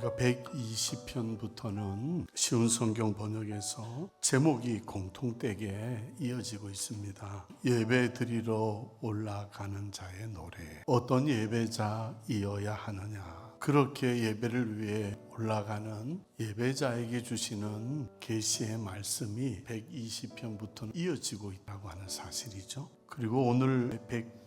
우리가 120편부터는 쉬운 성경 번역에서 제목이 공통되게 이어지고 있습니다. 예배 드리러 올라가는 자의 노래. 어떤 예배자이어야 하느냐. 그렇게 예배를 위해 올라가는 예배자에게 주시는 계시의 말씀이 120편부터 이어지고 있다고 하는 사실이죠. 그리고 오늘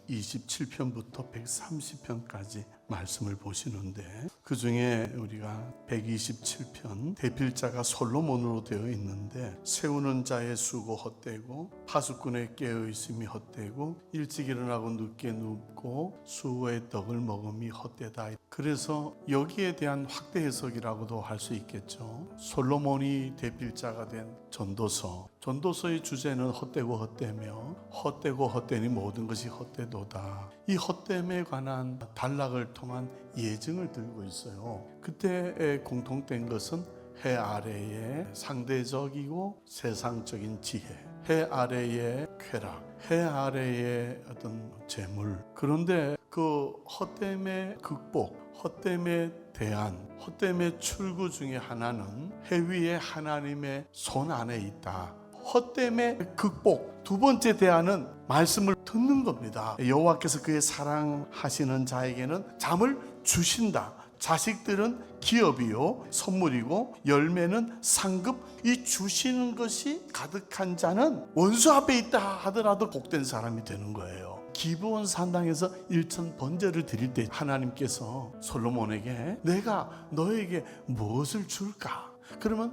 127편부터 130편까지 말씀을 보시는데, 그 중에 우리가 127편 대필자가 솔로몬으로 되어 있는데, 세우는 자의 수고 헛되고 파수꾼의 깨어있음이 헛되고 일찍 일어나고 늦게 눕고 수고의 떡을 먹음이 헛되다. 그래서 여기에 대한 확대 해석이라고도 할 수 있겠죠. 솔로몬이 대필자가 된 전도서의 주제는 헛되고 헛되며 헛되고 헛되니 모든 것이 헛되도다. 이 헛됨에 관한 단락을 통한 예증을 들고 있어요. 그때 공통된 것은 해 아래의 상대적이고 세상적인 지혜, 해 아래의 쾌락, 해 아래의 어떤 재물. 그런데 그 헛됨의 극복, 헛됨의 대안, 헛됨의 출구 중에 하나는 해 위에 하나님의 손 안에 있다. 헛됨의 극복, 두 번째 대안은 말씀을 듣는 겁니다. 여호와께서 그의 사랑하시는 자에게는 잠을 주신다. 자식들은 기업이요 선물이고 열매는 상급. 이 주시는 것이 가득한 자는 원수 앞에 있다 하더라도 복된 사람이 되는 거예요. 기브온 산당에서 일천 번제를 드릴 때 하나님께서 솔로몬에게 내가 너에게 무엇을 줄까? 그러면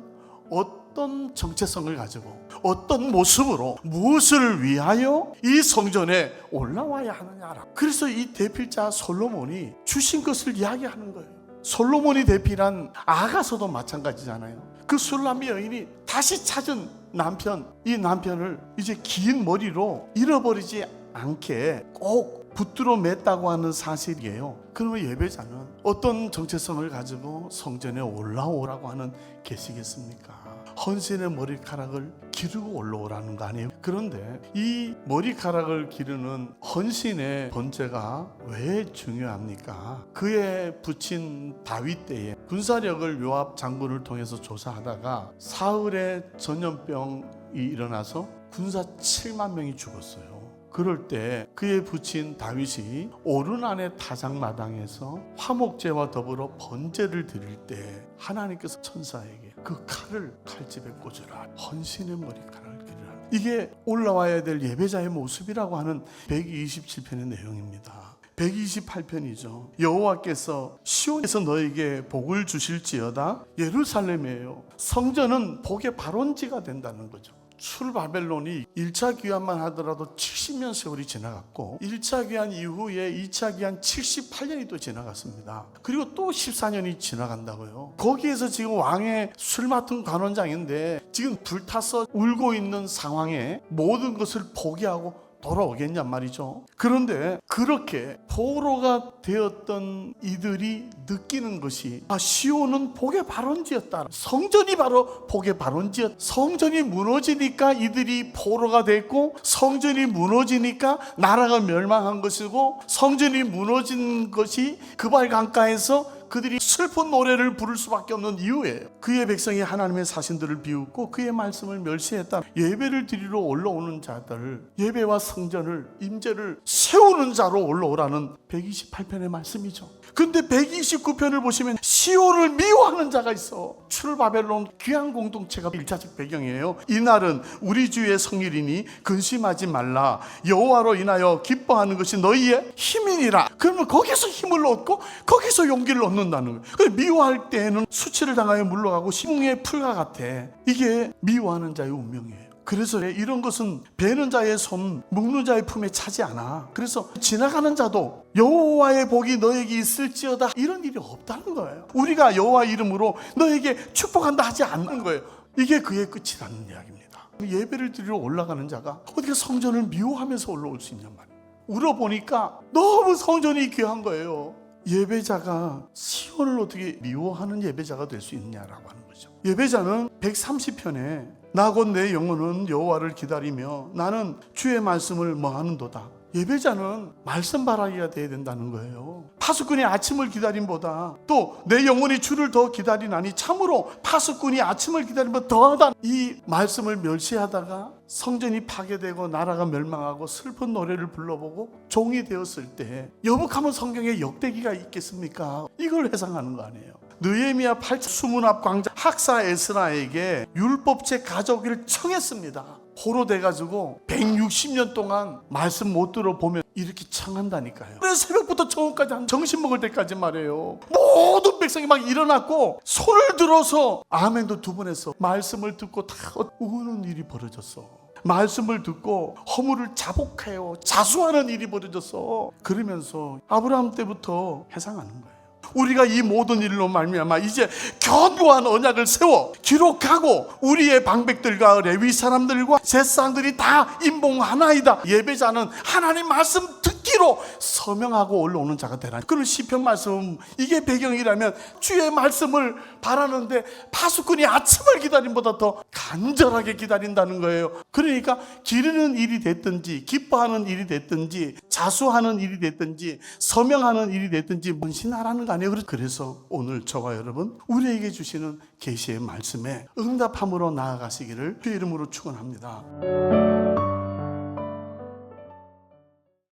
어떤 정체성을 가지고 어떤 모습으로 무엇을 위하여 이 성전에 올라와야 하느냐라. 그래서 이 대필자 솔로몬이 주신 것을 이야기하는 거예요. 솔로몬이 대필한 아가서도 마찬가지잖아요. 그 술람 여인이 다시 찾은 남편, 이 남편을 이제 긴 머리로 잃어버리지 않게 꼭 붙들어 맸다고 하는 사실이에요. 그러면 예배자는 어떤 정체성을 가지고 성전에 올라오라고 하는 계시겠습니까? 헌신의 머리카락을 기르고 올라오라는 거 아니에요? 그런데 이 머리카락을 기르는 헌신의 번제가 왜 중요합니까? 그에 붙인 다윗 때에 군사력을 요압 장군을 통해서 조사하다가 사흘에 전염병이 일어나서 군사 7만 명이 죽었어요. 그럴 때 그에 붙인 다윗이 오르난의 타작마당에서 화목제와 더불어 번제를 드릴 때 하나님께서 천사에게 그 칼을 칼집에 꽂으라. 헌신의 머리카락을 기르라. 이게 올라와야 될 예배자의 모습이라고 하는 127편의 내용입니다. 128편이죠. 여호와께서 시온에서 너에게 복을 주실지어다. 예루살렘이에요. 성전은 복의 발원지가 된다는 거죠. 출바벨론이 1차 귀환만 하더라도 70년 세월이 지나갔고 1차 귀환 이후에 2차 귀환 78년이 또 지나갔습니다. 그리고 또 14년이 지나간다고요. 거기에서 지금 왕의 술 맡은 관원장인데 지금 불타서 울고 있는 상황에 모든 것을 포기하고 돌아오겠냔 말이죠. 그런데 그렇게 포로가 되었던 이들이 느끼는 것이 시온은 복의 발원지였다. 성전이 바로 복의 발원지였다. 성전이 무너지니까 이들이 포로가 됐고, 성전이 무너지니까 나라가 멸망한 것이고, 성전이 무너진 것이 그발 강가에서 그들이 슬픈 노래를 부를 수밖에 없는 이유예요. 그의 백성이 하나님의 사신들을 비웃고 그의 말씀을 멸시했다. 예배를 드리러 올라오는 자들, 예배와 성전을, 임재를 세우는 자로 올라오라는 128편의 말씀이죠. 근데 129편을 보시면 시온을 미워하는 자가 있어. 출바벨론 귀한 공동체가 1차적 배경이에요. 이날은 우리 주의 성일이니 근심하지 말라. 여호와로 인하여 기뻐하는 것이 너희의 힘이니라. 그러면 거기서 힘을 얻고 거기서 용기를 얻는다는 거예요. 미워할 때에는 수치를 당하여 물러가고 시궁의 풀과 같아. 이게 미워하는 자의 운명이에요. 그래서 이런 것은 베는 자의 손, 묶는 자의 품에 차지 않아. 그래서 지나가는 자도 여호와의 복이 너에게 있을지어다 이런 일이 없다는 거예요. 우리가 여호와 이름으로 너에게 축복한다 하지 않는 거예요. 이게 그의 끝이라는 이야기입니다. 예배를 드리러 올라가는 자가 어떻게 성전을 미워하면서 올라올 수 있냔 말이에요. 울어보니까 너무 성전이 귀한 거예요. 예배자가 시온을 어떻게 미워하는 예배자가 될 수 있느냐라고 하는 거죠. 예배자는 130편에 나 곧 내 영혼은 여호와를 기다리며 나는 주의 말씀을 뭐하는도다. 예배자는 말씀 바라기가 돼야 된다는 거예요. 파수꾼이 아침을 기다림보다 또 내 영혼이 주를 더 기다리나니 참으로 파수꾼이 아침을 기다림보다 더하다. 이 말씀을 멸시하다가 성전이 파괴되고 나라가 멸망하고 슬픈 노래를 불러보고 종이 되었을 때 여복하면 성경에 역대기가 있겠습니까? 이걸 회상하는 거 아니에요. 느헤미야 8장 수문 앞 광장 학사 에스라에게 율법책 가져오기를 청했습니다. 포로돼가지고 160년 동안 말씀 못 들어보면 이렇게 청한다니까요. 그래서 새벽부터 저녁까지 한 점심 먹을 때까지 말이에요. 모든 백성이 막 일어났고 손을 들어서 아멘도 2번 했어. 말씀을 듣고 다 우는 일이 벌어졌어. 말씀을 듣고 허물을 자복해요. 자수하는 일이 벌어졌어. 그러면서 아브라함 때부터 회상하는 거예요. 우리가 이 모든 일로 말미암아 이제 견고한 언약을 세워 기록하고 우리의 방백들과 레위 사람들과 제사장들이 다 임봉하나이다. 예배자는 하나님 말씀 듣기로 서명하고 올라오는 자가 되라. 그런 시편 말씀, 이게 배경이라면 주의 말씀을 바라는데 파수꾼이 아침을 기다림보다 더 간절하게 기다린다는 거예요. 그러니까 기르는 일이 됐든지 기뻐하는 일이 됐든지 자수하는 일이 됐든지 서명하는 일이 됐든지 문신하라는 거 아니에요. 그래서 오늘 저와 여러분 우리에게 주시는 계시의 말씀에 응답함으로 나아가시기를 주의 이름으로 축원합니다.